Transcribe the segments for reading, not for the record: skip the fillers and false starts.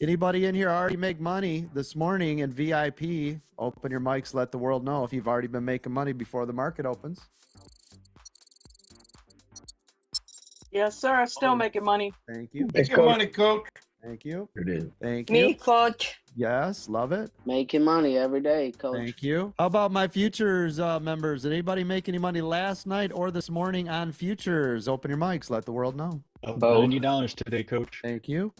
Anybody in here already make money this morning in VIP? Open your mics, let the world know if you've already been making money before the market opens. Yes, sir. I'm still making money. Thank you. Making money, coach. Thank you. It is. Thank you. Me, coach. Yes, love it. Making money every day, coach. Thank you. How about my futures members? Did anybody make any money last night or this morning on futures? Open your mics, let the world know. $90 today, coach. Thank you.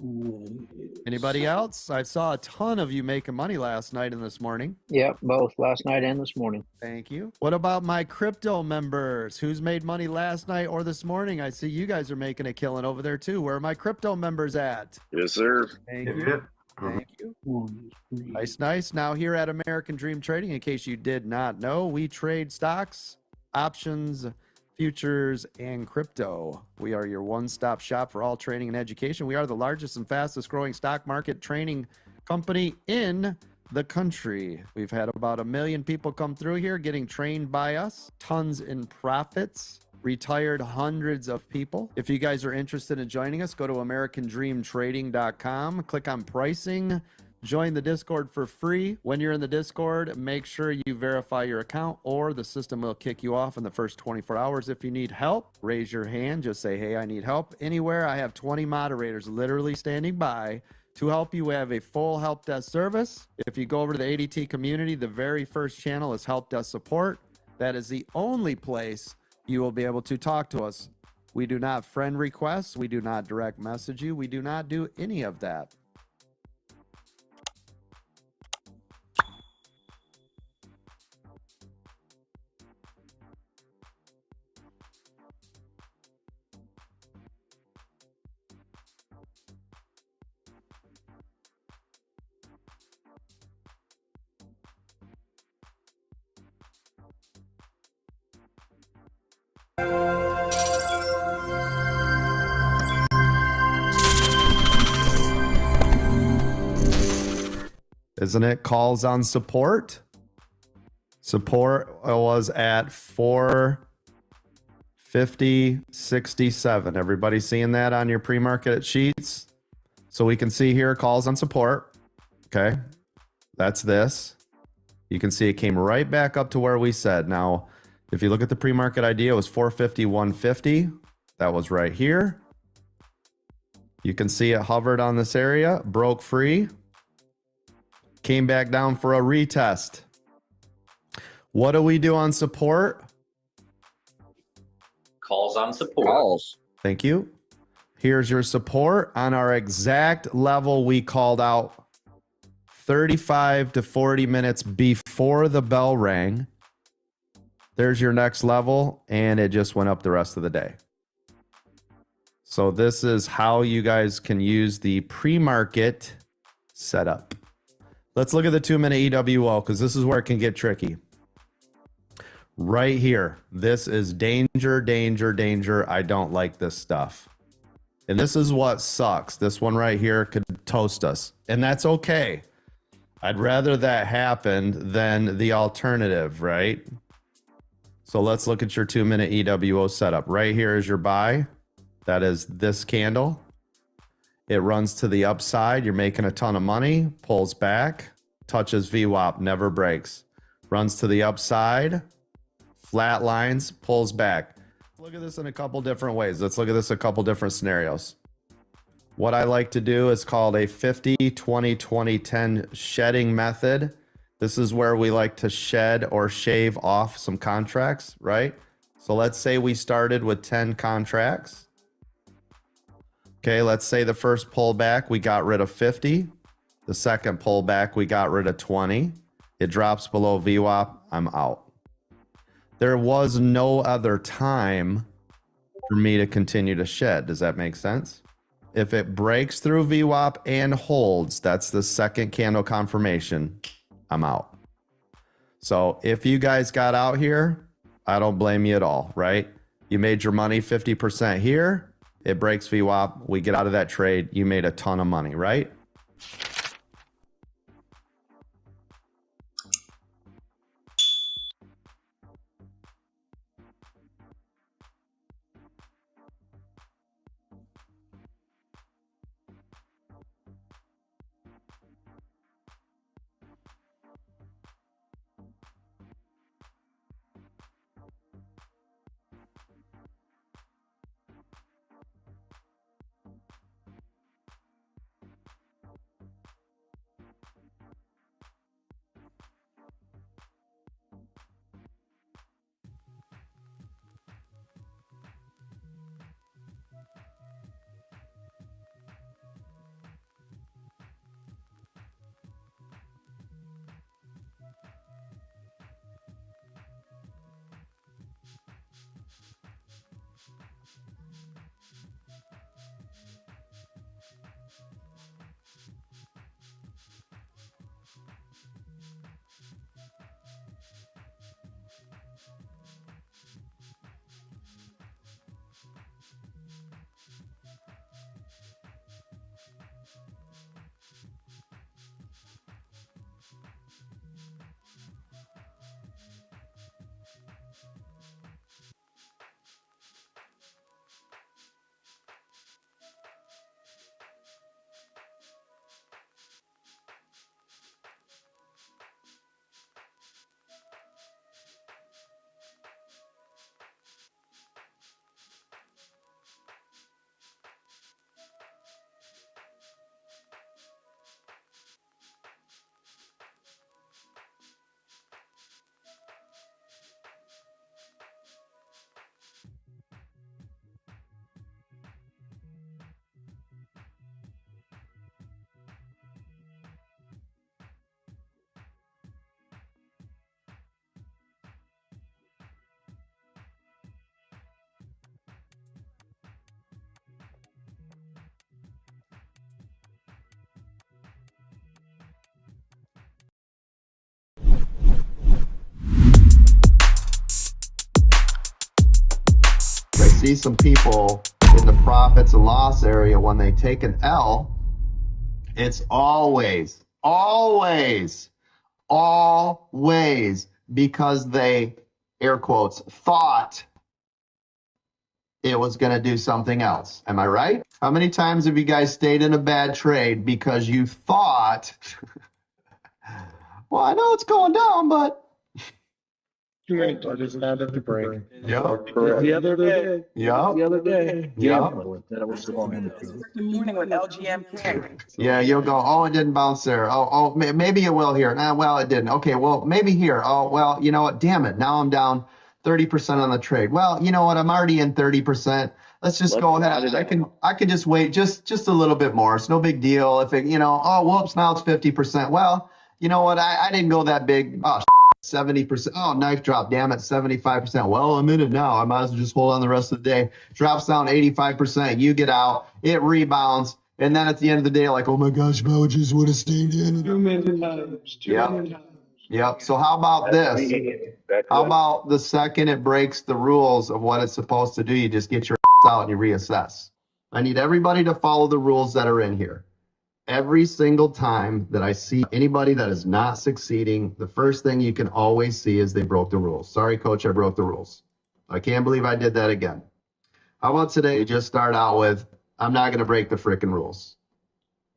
Anybody else? I saw a ton of you making money last night and this morning. Yep, both last night and this morning. Thank you. What about my crypto members? Who's made money last night or this morning? I see you guys are making a killing over there too. Where are my crypto members at? Yes, sir. Thank you. Thank you. Nice, nice. Now here at American Dream Trading, in case you did not know, we trade stocks, options, futures, and crypto. We are your one-stop shop for all training and education. We are the largest and fastest growing stock market training company in the country. We've had about 1 million people come through here getting trained by us, tons in profits, retired hundreds of people. If you guys are interested in joining us, go to americandreamtrading.com, click on pricing, join the Discord for free. When you're in the Discord, make sure you verify your account or the system will kick you off in the first 24 hours. If you need help, raise your hand. Just say, hey, I need help. Anywhere, I have 20 moderators literally standing by to help you. We have a full help desk service. If you go over to the ADT community, the very first channel is help desk support. That is the only place you will be able to talk to us. We do not friend requests. We do not direct message you. We do not do any of that. Isn't it calls on support? Support was at 450.67. Everybody seeing that on your pre-market sheets? So we can see here calls on support. Okay, that's this. You can see it came right back up to where we said. Now, if you look at the pre-market idea, it was 450.150. That was right here. You can see it hovered on this area, broke free. Came back down for a retest. What do we do on support? Calls on support. Calls. Thank you. Here's your support on our exact level we called out 35 to 40 minutes before the bell rang. There's your next level, and it just went up the rest of the day. So this is how you guys can use the pre-market setup. Let's look at the 2-minute EWO because this is where it can get tricky. Right here, this is danger, danger, danger. I don't like this stuff. And this is what sucks. This one right here could toast us. And that's okay. I'd rather that happened than the alternative, right? So let's look at your 2-minute EWO setup. Right here is your buy. That is this candle. It runs to the upside. You're making a ton of money. Pulls back. Touches VWAP. Never breaks. Runs to the upside. Flat lines. Pulls back. Look at this in a couple different ways. Let's look at this in a couple different scenarios. What I like to do is called a 50-20-20-10 shedding method. This is where we like to shed or shave off some contracts, right? So let's say we started with 10 contracts. Okay, let's say the first pullback, we got rid of 50. The second pullback, we got rid of 20. It drops below VWAP, I'm out. There was no other time for me to continue to shed. Does that make sense? If it breaks through VWAP and holds, that's the second candle confirmation, I'm out. So if you guys got out here, I don't blame you at all, right? You made your money 50% here. It breaks VWAP. We get out of that trade. You made a ton of money, right? I see some people in the profits and loss area when they take an L, it's always because they, air quotes, thought it was going to do something else. Am I right? How many times have you guys stayed in a bad trade because you thought, well, I know it's going down, but I just had it to break. Yep. The other day. Yep. The other day. Yep. That was the one. The morning with LGM. Yeah, you'll go, oh, it didn't bounce there. Oh, maybe it will here. Nah, well, it didn't. Okay, well, maybe here. Oh, well, you know what? Damn it. Now I'm down 30% on the trade. Well, you know what? I'm already in 30%. Let's just go ahead. I can just wait just a little bit more. It's no big deal. If it, oh, whoops, now it's 50%. Well, you know what? I didn't go that big. Oh, 70%. Oh, knife drop. Damn it. 75%. Well, I'm in it now. I might as well just hold on the rest of the day. Drops down 85%. You get out. It rebounds. And then at the end of the day, like, oh my gosh, I just would have stayed in. Yep. So how about this? How about the second it breaks the rules of what it's supposed to do, you just get your out and you reassess. I need everybody to follow the rules that are in here. every single time that I see anybody that is not succeeding, the first thing you can always see is they broke the rules. Sorry, coach, I broke the rules. I can't believe I did that again. How about today? You just start out with, I'm not going to break the freaking rules,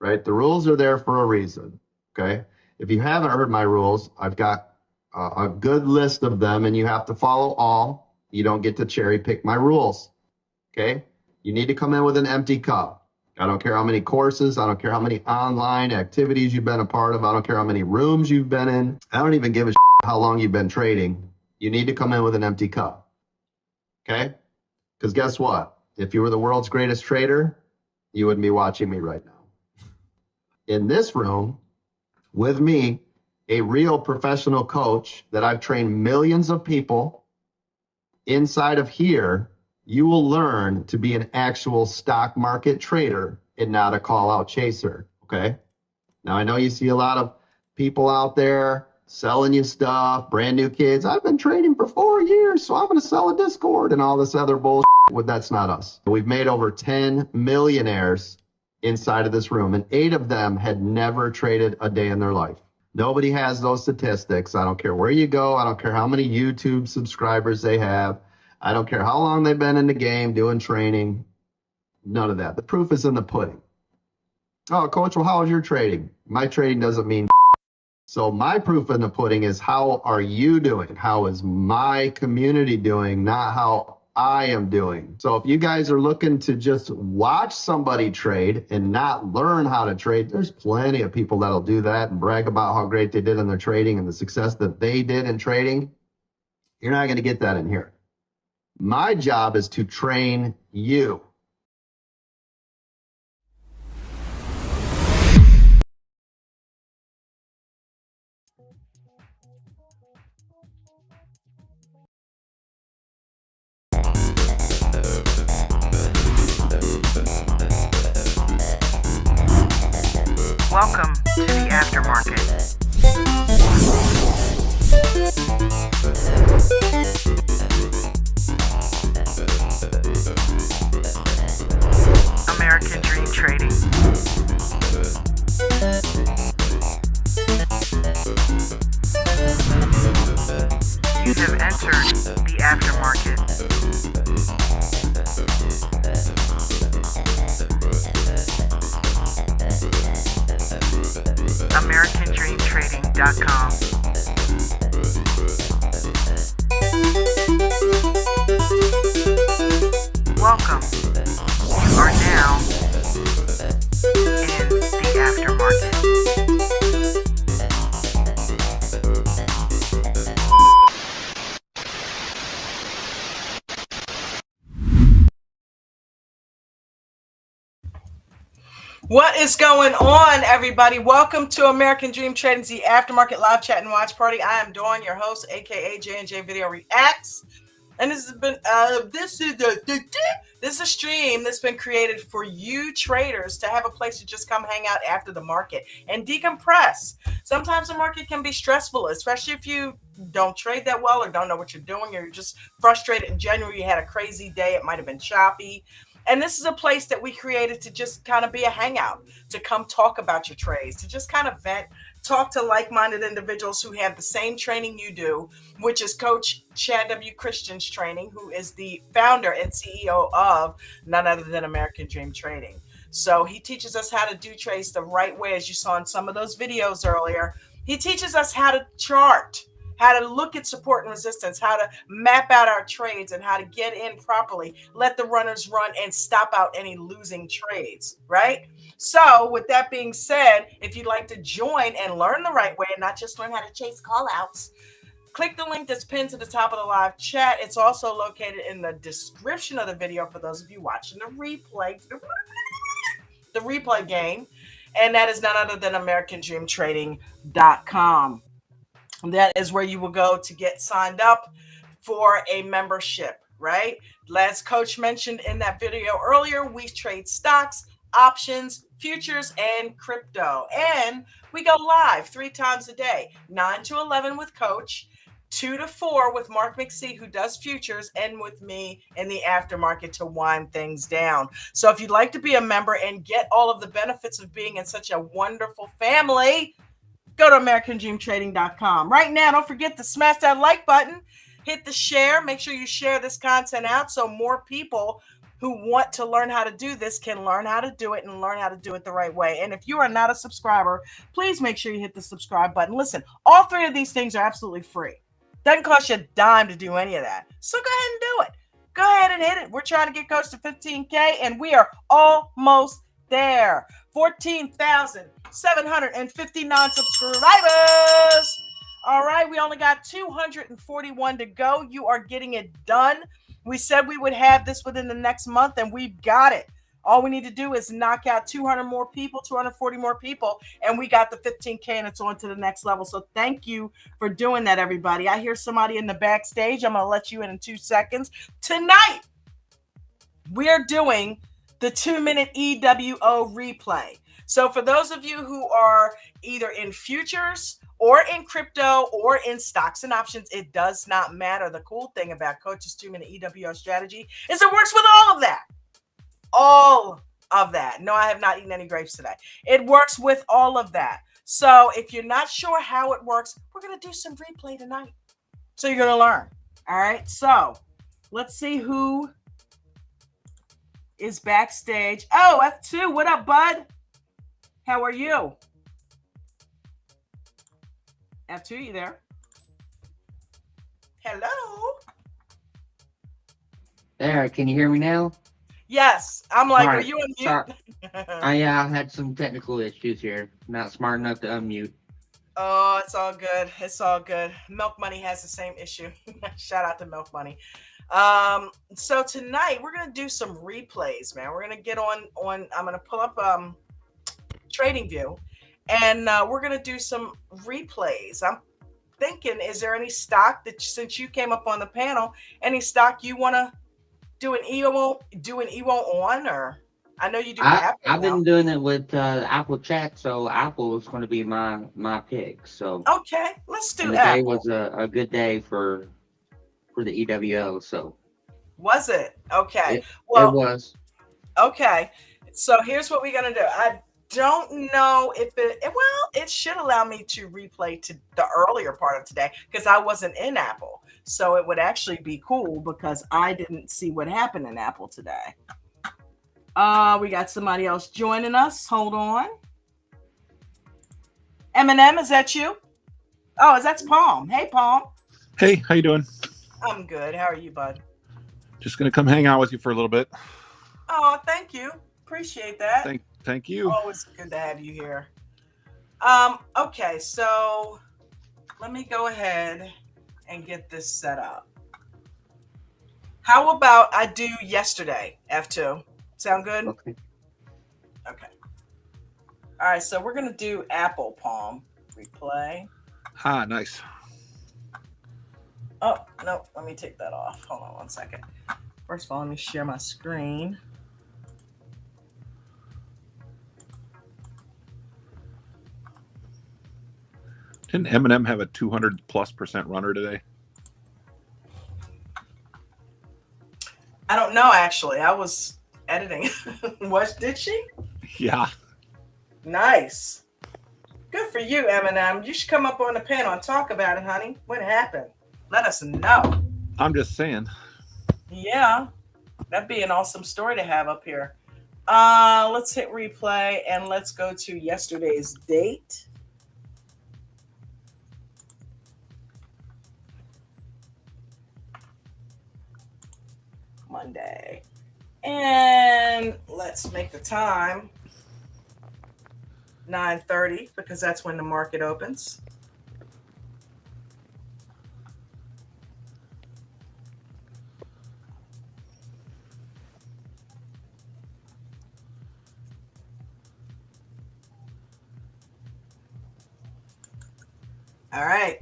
right? The rules are there for a reason, okay? If you haven't heard my rules, I've got a good list of them, and you have to follow all. You don't get to cherry pick my rules, okay? You need to come in with an empty cup. I don't care how many courses. I don't care how many online activities you've been a part of. I don't care how many rooms you've been in. I don't even give a how long you've been trading. You need to come in with an empty cup, okay? Because guess what? If you were the world's greatest trader, you wouldn't be watching me right now. In this room, with me, a real professional coach that I've trained millions of people, inside of here, you will learn to be an actual stock market trader and not a call-out chaser, okay? Now, I know you see a lot of people out there selling you stuff, brand new kids. I've been trading for 4 years, so I'm going to sell a Discord and all this other bullshit. Well, that's not us. We've made over 10 millionaires inside of this room, and 8 of them had never traded a day in their life. Nobody has those statistics. I don't care where you go. I don't care how many YouTube subscribers they have. I don't care how long they've been in the game doing training. None of that. The proof is in the pudding. Oh, coach, well, how is your trading? My trading doesn't mean so my proof in the pudding is how are you doing? How is my community doing? Not how I am doing. So if you guys are looking to just watch somebody trade and not learn how to trade, there's plenty of people that'll do that and brag about how great they did in their trading and the success that they did in trading. You're not going to get that in here. My job is to train you. Welcome to the Aftermarket. American Dream Trading. You have entered the Aftermarket. AmericanDreamTrading.com. Welcome. You are now in the Aftermarket. What is going on, everybody? Welcome to American Dream Trading's the Aftermarket Live Chat and Watch Party. I am Dawn, your host, aka J&J Video Reacts, and this has been this is a stream that's been created for you traders to have a place to just come hang out after the market and decompress. Sometimes the market can be stressful, especially if you don't trade that well or don't know what you're doing. You're just frustrated in general. You had a crazy day. It might have been choppy. And this is a place that we created to just kind of be a hangout, to come talk about your trades, to just kind of vent, talk to like-minded individuals who have the same training you do, which is Coach Chad W. Christian's training, who is the founder and CEO of none other than American Dream Trading. So he teaches us how to do trades the right way, as you saw in some of those videos earlier. He teaches us how to chart, how to look at support and resistance, how to map out our trades, and how to get in properly, let the runners run, and stop out any losing trades, right? So with that being said, if you'd like to join and learn the right way and not just learn how to chase call-outs, click the link that's pinned to the top of the live chat. It's also located in the description of the video for those of you watching the replay game, and that is none other than AmericanDreamTrading.com. That is where you will go to get signed up for a membership, right? As Coach mentioned in that video earlier, we trade stocks, options, futures, and crypto. And we go live 3 times a day, 9 to 11 with Coach, 2 to 4 with Mark McSee, who does futures, and with me in the aftermarket to wind things down. So if you'd like to be a member and get all of the benefits of being in such a wonderful family, go to AmericanDreamTrading.com. Right now, don't forget to smash that like button, hit the share, make sure you share this content out so more people who want to learn how to do this can learn how to do it and learn how to do it the right way. And if you are not a subscriber, please make sure you hit the subscribe button. Listen, all 3 of these things are absolutely free. Doesn't cost you a dime to do any of that. So go ahead and do it. Go ahead and hit it. We're trying to get close to 15K, and we are almost there. 14,759 subscribers. All right, we only got 241 to go. You are getting it done. We said we would have this within the next month, and we've got it. All we need to do is knock out 200 more people, 240 more people, and we got the 15K, and it's on to the next level. So thank you for doing that, everybody. I hear somebody in the backstage. I'm going to let you in 2 seconds. Tonight, we're doing the 2-minute EWO replay. So for those of you who are either in futures or in crypto or in stocks and options, it does not matter. The cool thing about Coach's 2-minute EWO strategy is it works with all of that. All of that. No, I have not eaten any grapes today. It works with all of that. So if you're not sure how it works, we're going to do some replay tonight. So you're going to learn. All right. So let's see who is backstage. Oh, F2. What up, bud? How are you? F2, you there? Hello? There, can you hear me now? Yes. I'm like, All are right. you on mute? Sorry. I had some technical issues here. Not smart enough to unmute. Oh, it's all good. It's all good. Milk Money has the same issue. Shout out to Milk Money. So tonight we're gonna do some replays, man. We're gonna get on. I'm gonna pull up Trading View, and we're gonna do some replays. I'm thinking, is there any stock that, since you came up on the panel, any stock you want to do an EWO on, or I know you do Apple. I've been doing it with Apple Chat, so Apple is going to be my pick. So okay, let's do and Apple. Today was a good day for the EWO. So was it okay? It was okay. So here's what we're gonna do. I don't know if it should allow me to replay to the earlier part of today because I wasn't in Apple. So it would actually be cool because I didn't see what happened in Apple today. We got somebody else joining us. Hold on. Eminem, is that you? Oh, that's Palm. Hey, Palm. Hey, how you doing? I'm good. How are you, bud? Just gonna come hang out with you for a little bit. Oh, thank you. Appreciate that. Thank you. Always good to have you here. Okay, so let me go ahead and get this set up. How about I do yesterday, F2? Sound good? okay. Okay. All right, so we're gonna do Apple Palm replay. Ah, nice. Oh, no, let me take that off. Hold on 1 second. First of all, let me share my screen. Didn't Eminem have a 200+% runner today? I don't know, actually. I was editing. Did she? Yeah. Nice. Good for you, Eminem. You should come up on the panel and talk about it, honey. What happened? Let us know. I'm just saying. Yeah, that'd be an awesome story to have up here. Let's hit replay and let's go to yesterday's date. Monday. And let's make the time 9:30 because that's when the market opens. All right,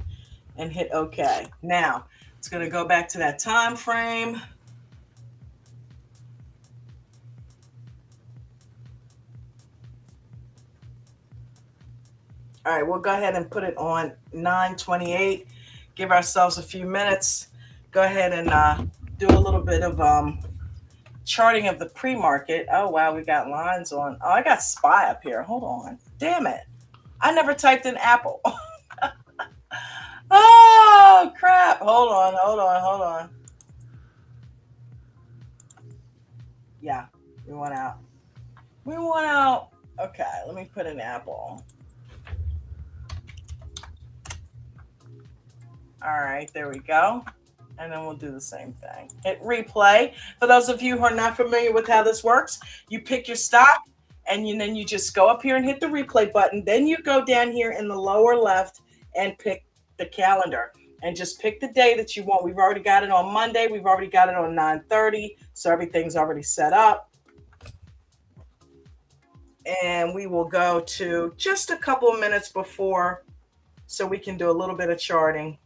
and hit OK. Now it's going to go back to that time frame. All right, we'll go ahead and put it on 9:28. give ourselves a few minutes. Go ahead and do a little bit of charting of the pre-market. Oh, wow, we got lines on. Oh, I got SPY up here. Hold on. Damn it. I never typed in Apple. Oh, crap. Hold on. Yeah, we went out. Okay, let me put in Apple. All right, there we go. And then we'll do the same thing. Hit replay. For those of you who are not familiar with how this works, you pick your stock and then you just go up here and hit the replay button. Then you go down here in the lower left and pick the calendar and just pick the day that you want. We've already got it on Monday. We've already got it on 9:30. So everything's already set up. And we will go to just a couple of minutes before so we can do a little bit of charting.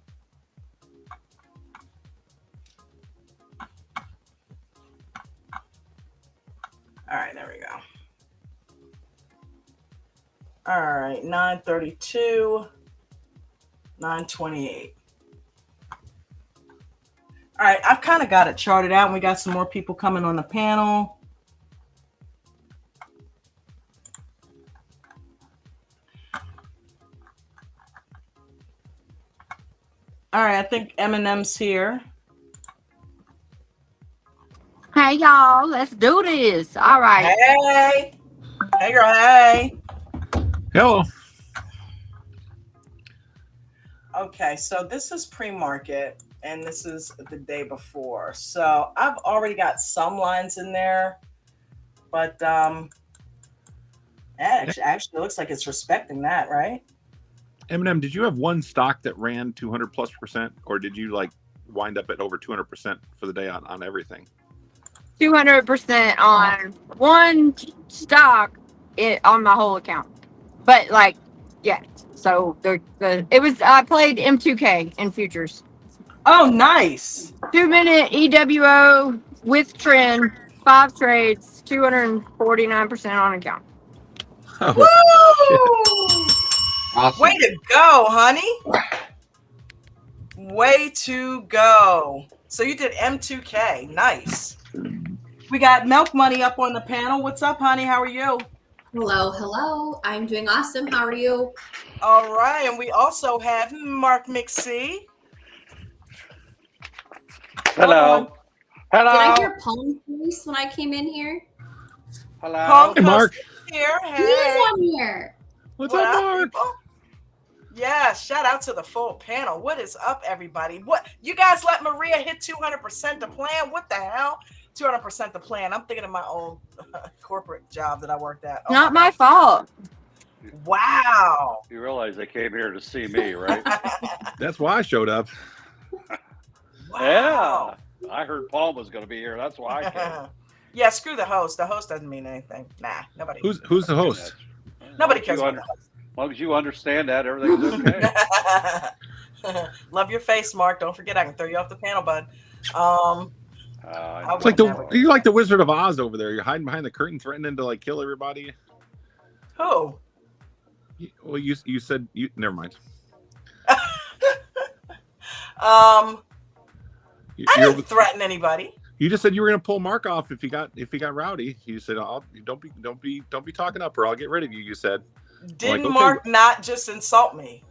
All right, there we go. All right, 9:32, 9:28. All right, I've kind of got it charted out, and we got some more people coming on the panel. All right, I think Eminem's here. Hey y'all, let's do this. All right. Hey girl, hey. Hello. Okay, so this is pre-market and this is the day before. So I've already got some lines in there, but it actually looks like it's respecting that, right? Eminem, did you have one stock that ran 200+%, or did you like wind up at over 200% for the day on everything? 200% on one stock on my whole account. But like, yeah. So it was, I played M2K in futures. Oh, nice. 2-minute EWO with trend, 5 trades, 249% on account. Oh, Awesome. Way to go, honey. Way to go. So you did M2K. Nice. We got Milk Money up on the panel. What's up, honey? How are you? Hello. I'm doing awesome. How are you? All right. And we also have Mark McSee. Hello. Did I hear Palm's voice when I came in here? Hello. Hey, Mark. Here. Hey. Who's on here? What's up, Mark? People? Yeah, shout out to the full panel. What is up, everybody? What you guys let Maria hit 200% the plan? What the hell? 200% the plan. I'm thinking of my old corporate job that I worked at. Oh, Not my fault. Wow. You realize they came here to see me, right? That's why I showed up. Wow. Yeah. I heard Paul was going to be here. That's why I came. Yeah, screw the host. The host doesn't mean anything. Nah, nobody. Who's the host? Nobody cares about the host. As long as you understand that, everything's okay. Love your face, Mark. Don't forget, I can throw you off the panel, bud. It's like you're like the Wizard of Oz over there. You're hiding behind the curtain, threatening to like kill everybody. Who? Well, you said you. Never mind. I didn't threaten anybody. You just said you were going to pull Mark off if he got rowdy. You said, "Don't be talking up, or I'll get rid of you." You said. Didn't like, okay. Mark not just insult me?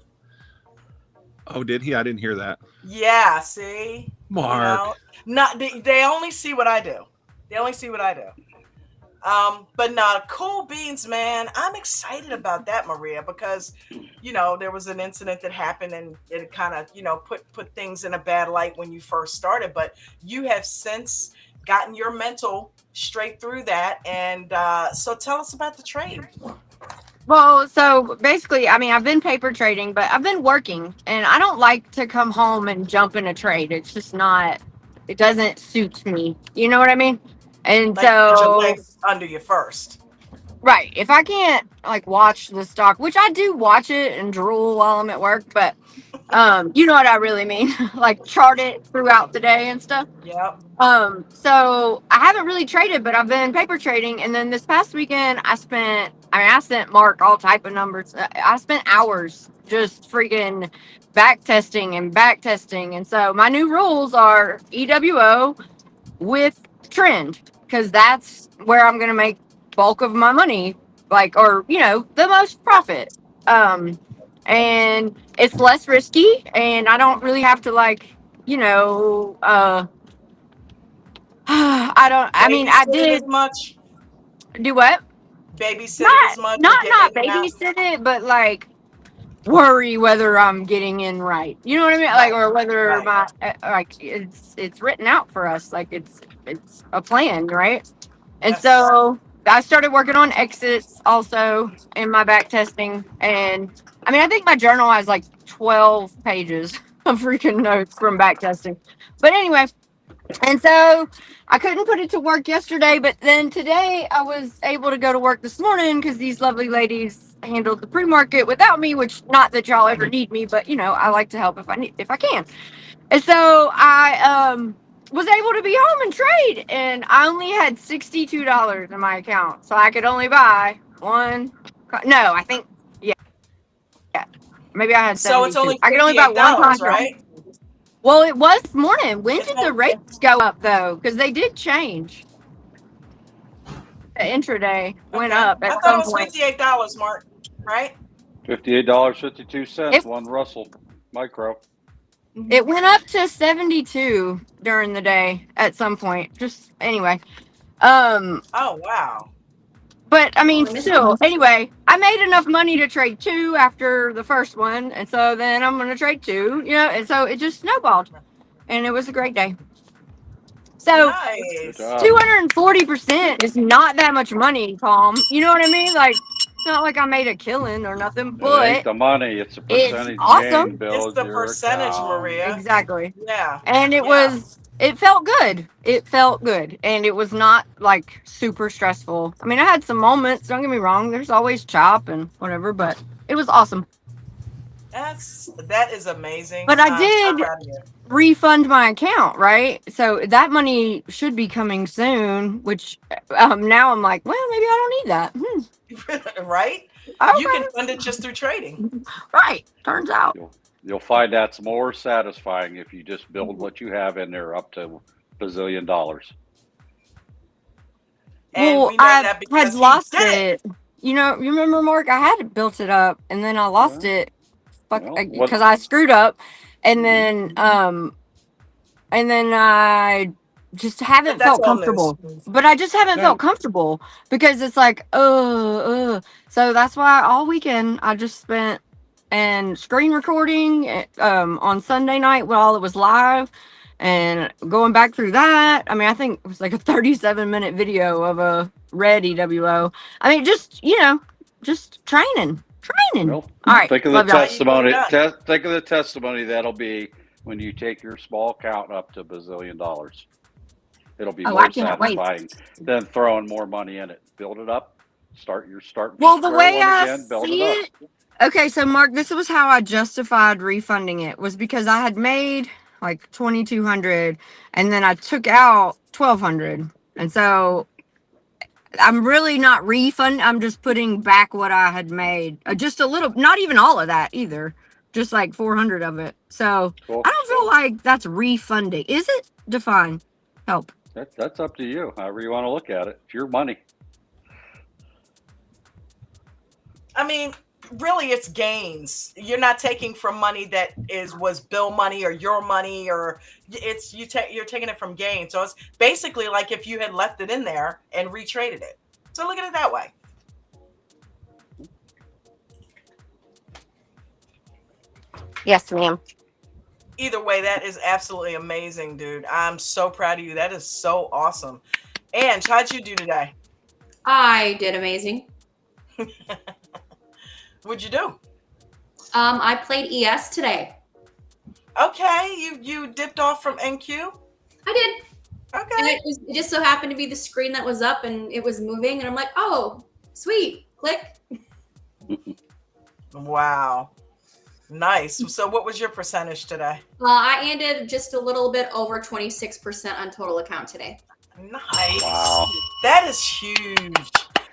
Oh, did he? I didn't hear that. Yeah, see? Mark. They only see what I do. But no, cool beans, man. I'm excited about that, Maria, because there was an incident that happened and it kind of, put things in a bad light when you first started. But you have since gotten your mental straight through that. And so tell us about the trade. Well, so basically, I mean, I've been paper trading, but I've been working, and I don't like to come home and jump in a trade. It's just not, it doesn't suit me. You know what I mean? And Like, so, put your legs under you first. right. If I can't like watch the stock, which I do watch it and drool while I'm at work, but You know what I really mean, like chart it throughout the day and stuff. Yep. So I haven't really traded, but I've been paper trading. And then this past weekend, I sent Mark all type of numbers. I spent hours just freaking back testing. And so my new rules are EWO with trend, because that's where I'm going to make bulk of my money, like, or, the most profit. And it's less risky, and I don't really have to, like, I Babysit it as did much. do what? Babysit it as much. Or get Not in and out. babysit it, but like worry whether I'm getting in right. You know what I mean? Like, or whether my it's written out for us. Like it's a plan, right? And so I started working on exits also in my back testing. And I mean, I think my journal has like 12 pages of freaking notes from back testing. But anyway, and so I couldn't put it to work yesterday, but then today I was able to go to work this morning because these lovely ladies handled the pre-market without me, which not that y'all ever need me, but I like to help if I can. And so I was able to be home and trade, and I only had $62 in my account, so I could only buy one. No, I think maybe I had 72. So it's only I could only buy one $58, contract. right? Well, it was this morning. When did the rates go up though? Because they did change. The intraday went up at I thought some it was point. $58, Mark. Right? $58.52. One Russell micro. It went up to 72 during the day at some point. Just anyway. Oh wow. But I mean, still. Anyway, I made enough money to trade 2 after the first one, and so then I'm gonna trade 2. And so it just snowballed, and it was a great day. So nice. 240% is not that much money, Palm. You know what I mean? Like, it's not like I made a killing or nothing, It but ain't the money, it's a percentage awesome. gain. Build It's the your percentage, account. Maria. Exactly. Yeah. And it felt good. It felt good. And it was not like super stressful. I mean, I had some moments, don't get me wrong. There's always chop and whatever, but it was awesome. That is amazing. But I did refund my account, right? So that money should be coming soon, which now I'm like, well, maybe I don't need that. Right? Okay. You can fund it just through trading. Right. Turns out. You'll find that's more satisfying if you just build what you have in there up to $1 bazillion. Well, I had lost it. You remember, Mark? I had built it up, and then I lost it because I screwed up, and then I just haven't felt comfortable. But I just haven't felt comfortable because it's like, So that's why all weekend I just spent and screen recording on Sunday night while it was live and going back through that. I mean, I think it was like a 37-minute video of a red EWO. I mean, just training. Well, all right. Think of the testimony. Think of the testimony that'll be when you take your small account up to $1 bazillion. It'll be more satisfying than throwing more money in it. Build it up. Start. Well, the way I see it. Okay, so Mark, this was how I justified refunding it, was because I had made like 2,200 and then I took out 1,200, and so I'm really not refunding. I'm just putting back what I had made, just a little, not even all of that either, just like 400 of it. So I don't feel like that's refunding. Is it? Define. Help. That's up to you. However you want to look at it. It's your money. I mean, really, it's gains. You're not taking from money that was bill money or your money, or you're taking it from gain. So it's basically like if you had left it in there and retraded it. So look at it that way. Yes, ma'am. Either way, that is absolutely amazing, dude. I'm so proud of you. That is so awesome. Ange, how'd you do today? I did amazing. What'd you do? I played ES today. Okay, you dipped off from NQ? I did. Okay. And it just so happened to be the screen that was up and it was moving, and I'm like, oh, sweet. Click. Wow. Nice. So what was your percentage today? I ended just a little bit over 26% on total account today. Nice. Wow. That is huge.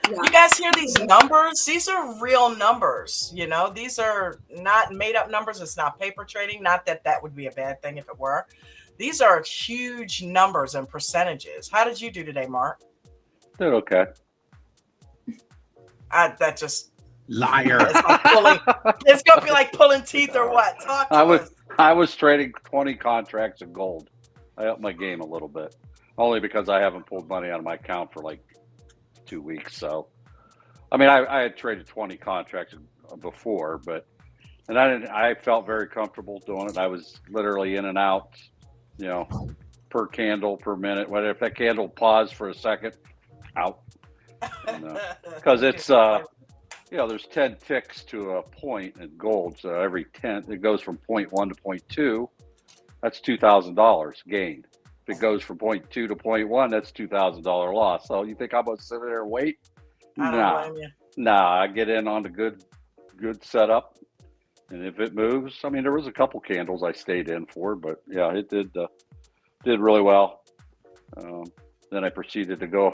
Yeah. You guys hear these numbers? These are real numbers. You know, these are not made up numbers. It's not paper trading. Not that that would be a bad thing if it were. These are huge numbers and percentages. How did you do today, Mark? Did okay. That just Liar. it's gonna be like pulling teeth or what? Talk to us. I was trading 20 contracts of gold. I upped my game a little bit, only because I haven't pulled money out of my account for like 2 weeks. So, I mean, I had traded 20 contracts before, and I felt very comfortable doing it. I was literally in and out, you know, per candle, per minute. Whether if that candle paused for a second, out. Because it's you know, there's 10 ticks to a point in gold. So every 10, it goes from 0.1 to 0.2. That's $2,000 gain. If it goes from 0.2 to 0.1, that's $2,000 loss. So you think I'm going to sit there and wait? Nah, I get in on the good setup. And if it moves, I mean, there was a couple candles I stayed in for, but yeah, it did really well. Then I proceeded to go.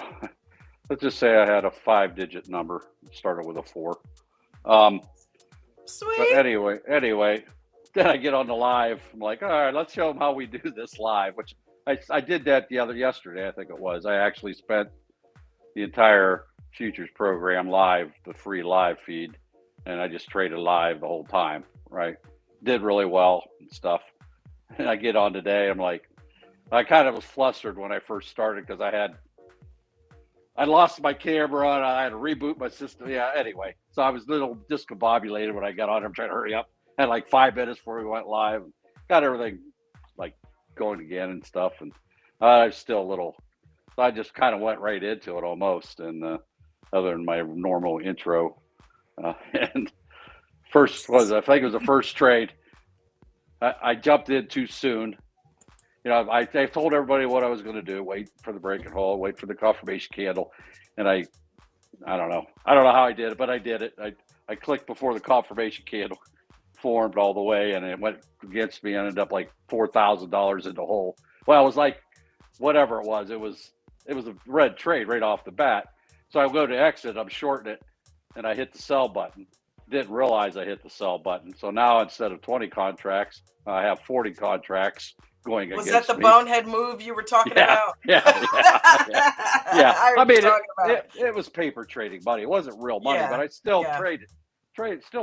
Let's just say I had a 5-digit number. It started with a 4. Sweet. But anyway, then I get on the live. I'm like, all right, let's show them how we do this live. Which I did that yesterday, I think it was. I actually spent the entire futures program live, the free live feed, and I just traded live the whole time. Right, did really well and stuff. And I get on today. I'm like, I kind of was flustered when I first started because I lost my camera and I had to reboot my system. Yeah, anyway. So I was a little discombobulated when I got on. I'm trying to hurry up. Had like 5 minutes before we went live. Got everything like going again and stuff. And I was still a little, so I just kind of went right into it almost. And other than my normal intro. And I think it was the first trade. I jumped in too soon. You know, I told everybody what I was going to do. Wait for the break and hold, wait for the confirmation candle. And I don't know how I did it, but I did it. I clicked before the confirmation candle formed all the way, and it went against me. I ended up like $4,000 in the hole. Well, it was like whatever it was. It was a red trade right off the bat. So I go to exit. I'm shorting it, and I hit the sell button. Didn't realize I hit the sell button. So now instead of 20 contracts, I have 40 contracts going against me. Was that the bonehead move you were talking about? Yeah. I mean, it was paper trading money. It wasn't real money, but I still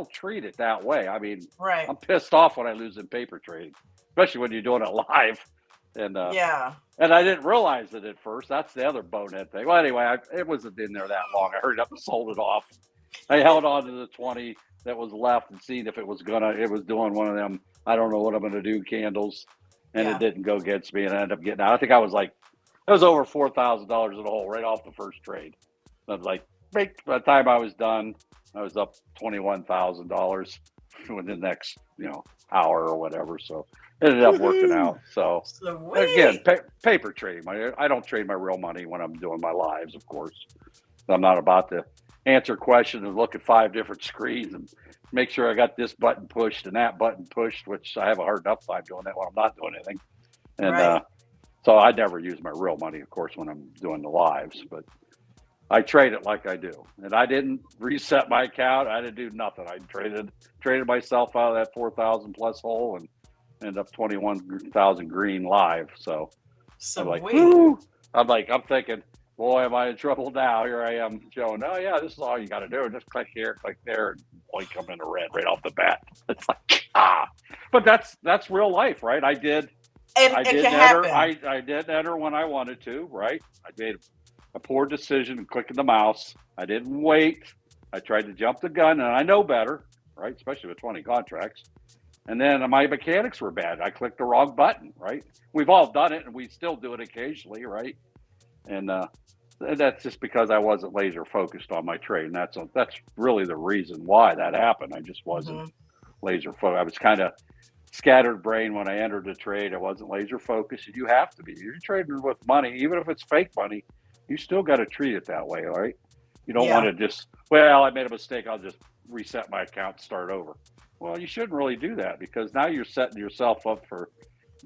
treat it that way. I mean, I'm pissed off when I lose in paper trading, especially when you're doing it live. And and I didn't realize it at first. That's the other bonehead thing. Well, anyway, it wasn't in there that long. I hurried up and sold it off. I held on to the 20 that was left and seen if it was doing one of them, I don't know what I'm going to do candles. And it didn't go against me, and I ended up getting out. I think it was over $4,000 in the hole right off the first trade. I was like, by the time I was done, I was up $21,000 within the next, hour or whatever. So it ended up working out. So again, paper trading money. I don't trade my real money when I'm doing my lives, of course. I'm not about to answer questions and look at 5 different screens and make sure I got this button pushed and that button pushed, which I have a hard enough time doing that when I'm not doing anything. And so I never use my real money, of course, when I'm doing the lives, but I trade it like I do. And I didn't reset my account. I didn't do nothing. I traded myself out of that 4,000 plus hole and ended up 21,000 green live. So I'm like, woo! I'm thinking, boy, am I in trouble now. Here I am showing, oh, yeah, this is all you got to do. Just click here, click there, and boy, come into red right off the bat. It's like, But that's real life, right? I did enter when I wanted to, right? I made a poor decision in clicking the mouse. I didn't wait. I tried to jump the gun, and I know better, right? Especially with 20 contracts. And then my mechanics were bad. I clicked the wrong button, right? We've all done it, and we still do it occasionally, right? And that's just because I wasn't laser focused on my trade. And that's really the reason why that happened. I just wasn't laser focused. I was kind of scattered brain when I entered the trade. I wasn't laser focused. And you have to be. You're trading with money, even if it's fake money, you still got to treat it that way, right? You don't want to just, I made a mistake. I'll just reset my account and start over. Well, you shouldn't really do that because now you're setting yourself up for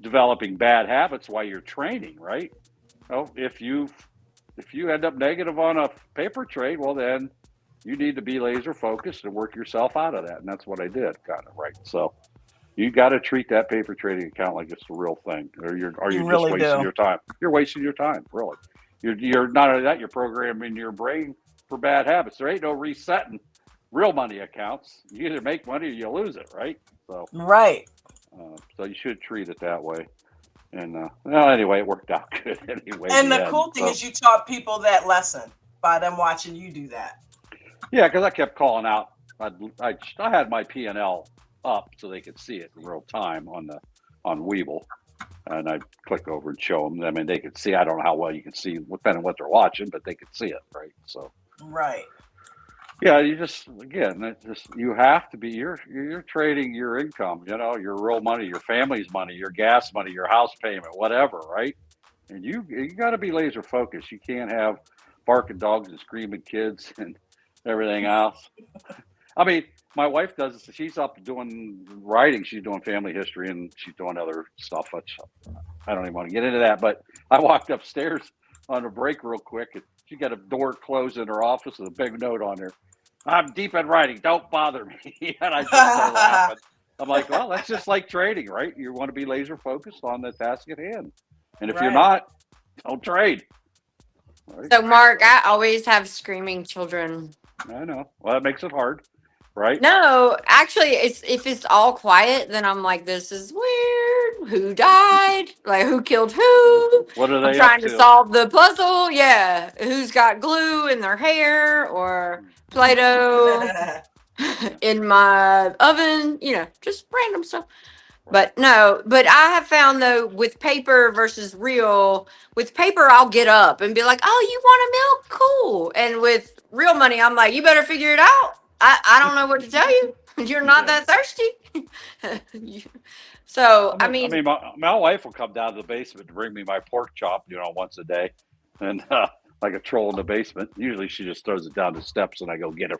developing bad habits while you're training, right? Well, if you end up negative on a paper trade, well then you need to be laser focused and work yourself out of that. And that's what I did, kind of, right? So you got to treat that paper trading account like it's the real thing, or you're just wasting your time. You're wasting your time, really. You're not only that, you're programming your brain for bad habits. There ain't no resetting real money accounts. You either make money or you lose it, right? So right. So you should treat it that way. And well, anyway, it worked out good anyway. And the cool thing is you taught people that lesson by them watching you do that. Yeah, because I kept calling out. I had my P&L up so they could see it in real time on Weeble, and I'd click over and show them. I mean, they could see. I don't know how well you can see, depending on what they're watching, but they could see it, right? So right. Yeah, you you have to be. You're trading your income, your real money, your family's money, your gas money, your house payment, whatever, right? And you got to be laser focused. You can't have barking dogs and screaming kids and everything else. I mean, my wife does this. She's up doing writing. She's doing family history and she's doing other stuff. Which I don't even want to get into that. But I walked upstairs on a break real quick. And she got a door closed in her office with a big note on there. I'm deep in writing. Don't bother me. And I just started laughing. I'm like, well, that's just like trading, right? You want to be laser focused on the task at hand. And if you're not, don't trade. Right? So, Mark, I always have screaming children. I know. Well, that makes it hard, right? No, actually, if it's all quiet, then I'm like, this is weird. Who died? Like, who killed who? What are they I'm trying to solve the puzzle. Yeah. Who's got glue in their hair or Play-Doh in my oven? Just random stuff. But no, I have found though with paper versus real, with paper, I'll get up and be like, oh, you want a milk? Cool. And with real money, I'm like, you better figure it out. I don't know what to tell you. You're not that thirsty. So, I mean, my wife will come down to the basement to bring me my pork chop, once a day. And like a troll in the basement. Usually she just throws it down the steps and I go get it.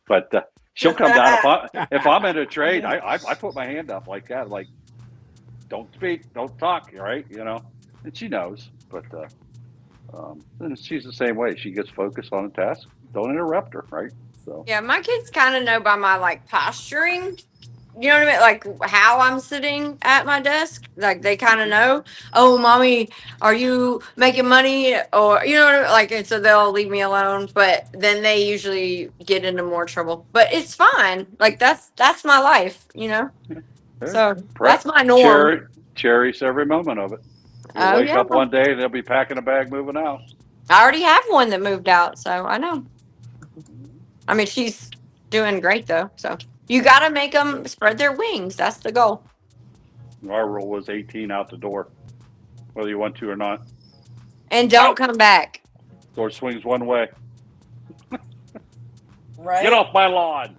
But she'll come down if I'm in a trade. I put my hand up like that, like don't speak, don't talk, right? And she knows. But and she's the same way. She gets focused on a task. Don't interrupt her, right? So yeah, my kids kind of know by my posturing. You know what I mean? Like how I'm sitting at my desk. Like they kind of know. Oh, mommy, are you making money? Or and so they'll leave me alone. But then they usually get into more trouble. But it's fine. Like that's my life. So that's my norm. Cherish every moment of it. You'll wake up one day and they'll be packing a bag, moving out. I already have one that moved out, so I know. I mean, she's doing great though. So. You got to make them spread their wings. That's the goal. Our rule was 18 out the door, whether you want to or not. And don't come back. Door swings one way. Right. Get off my lawn.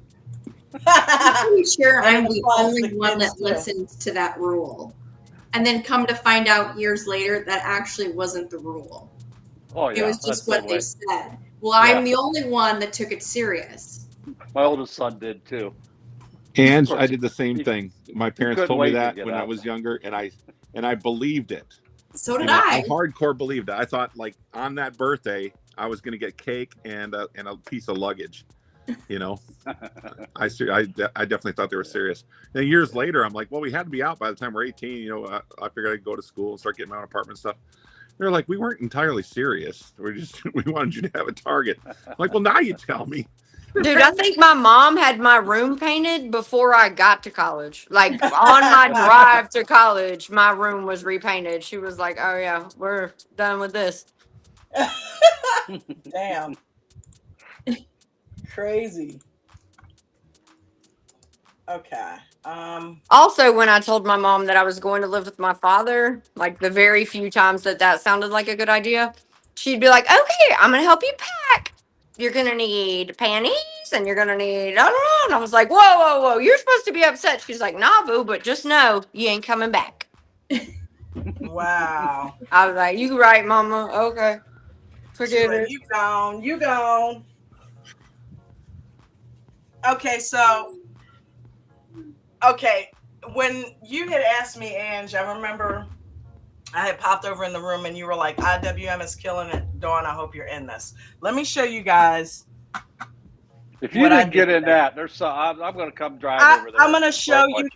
I'm pretty sure I'm the only one that listens to that rule. And then come to find out years later that actually wasn't the rule. Oh, yeah. It was just what they said. Well, I'm the only one that took it serious. My oldest son did too. And I did the same thing. My parents told me that when I was younger, and I believed it. So did I. I hardcore believed it. I thought like on that birthday, I was going to get cake and a piece of luggage. I definitely thought they were serious. Then years later, I'm like, well, we had to be out by the time we're 18. I figured I'd go to school and start getting my own apartment stuff. They're like, we weren't entirely serious. We wanted you to have a target. I'm like, well, now you tell me. Dude, I think my mom had my room painted before I got to college. Like on my drive to college, my room was repainted. She was like, oh yeah, we're done with this. Damn. Crazy. Okay. Also, when I told my mom that I was going to live with my father, like the very few times that sounded like a good idea, she'd be like, okay, I'm going to help you pack. You're going to need panties and you're going to need, I don't know. And I was like, whoa. You're supposed to be upset. She's like, nah, boo, but just know you ain't coming back. Wow. I was like, you right, mama. Okay. Forget it. You gone. Okay, so Okay, when you had asked me, Ange, I remember I had popped over in the room and you were like, IWM is killing it. Dawn, I hope you're in this. Let me show you guys. If you didn't get in that, there's some, I'm going to come drive over there. I'm going to show you.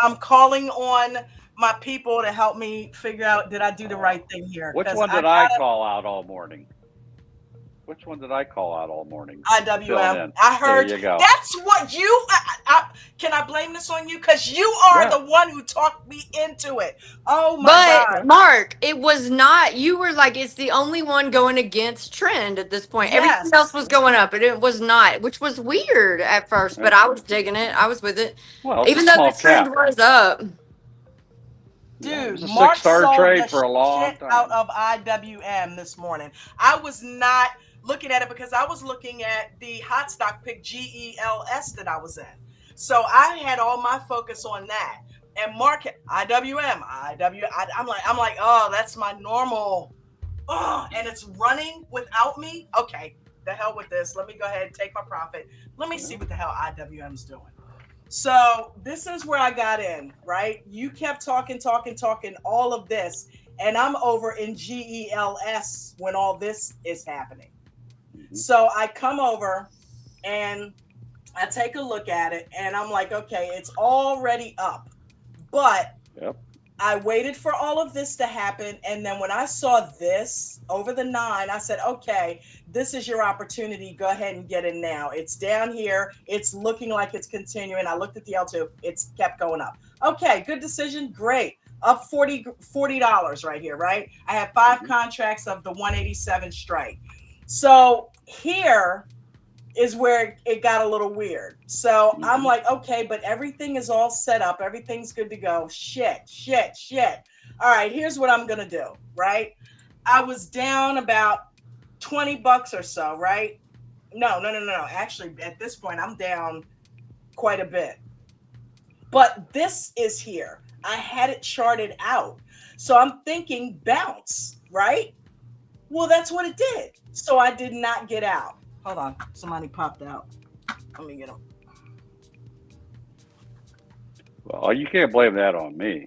I'm calling on my people to help me figure out, did I do the right thing here? Which one did I call out all morning? Which one did I call out all morning? IWM. I heard. There you go. That's what you. Can I blame this on you? Because you are the one who talked me into it. Oh my God. But Mark, it was not. You were like, it's the only one going against trend at this point. Yes. Everything else was going up, and it was not, which was weird at first. But I was digging it. I was with it. Well, even though the trend was up. Dude, yeah, Mark star sold trade the for a long shit time. out of IWM this morning. I was not looking at it because I was looking at the hot stock pick GELS that I was in. So I had all my focus on that. And Mark, IWM. I'm like, oh, that's my normal. Oh, and it's running without me. Okay, the hell with this. Let me go ahead and take my profit. Let me see what the hell IWM is doing. So this is where I got in, right? You kept talking, all of this, and I'm over in GELS when all this is happening. So I come over and I take a look at it, and I'm like, okay, it's already up. But I waited for all of this to happen, and then when I saw this over the 9, I said, okay, this is your opportunity. Go ahead and get in now. It's down here. It's looking like it's continuing. I looked at the L2. It's kept going up. Okay, good decision. Great. Up $40 right here, right? I have 5 contracts of the 187 strike. So here is where it got a little weird. So I'm like, okay, but everything is all set up. Everything's good to go. Shit. All right, here's what I'm going to do, right? I was down about $20 or so, right? No. Actually, at this point, I'm down quite a bit. But this is here. I had it charted out. So I'm thinking bounce, right? Well, that's what it did. So I did not get out. Hold on. Somebody popped out. Let me get him. Well, you can't blame that on me.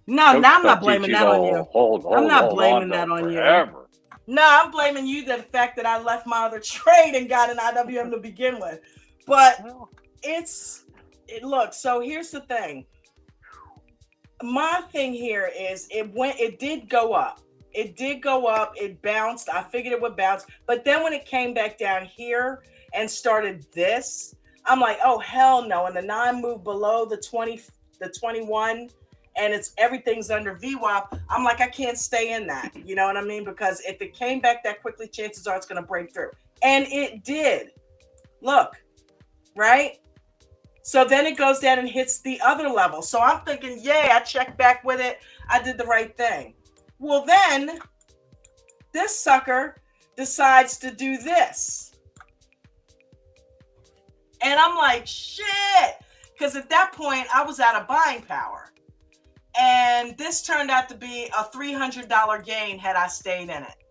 No, now I'm not blaming that on you. I'm not blaming that on you. No, I'm blaming you the fact that I left my other trade and got an IWM to begin with. But look, so here's the thing. My thing here is it did go up. It did go up. It bounced. I figured it would bounce. But then when it came back down here and started this, I'm like, oh, hell no. And the 9 moved below the 21, and everything's under VWAP. I'm like, I can't stay in that. You know what I mean? Because if it came back that quickly, chances are it's going to break through. And it did. Look, right? So then it goes down and hits the other level. So I'm thinking, yay, I checked back with it. I did the right thing. Well, then this sucker decides to do this. And I'm like, shit. Because at that point, I was out of buying power. And this turned out to be a $300 gain had I stayed in it.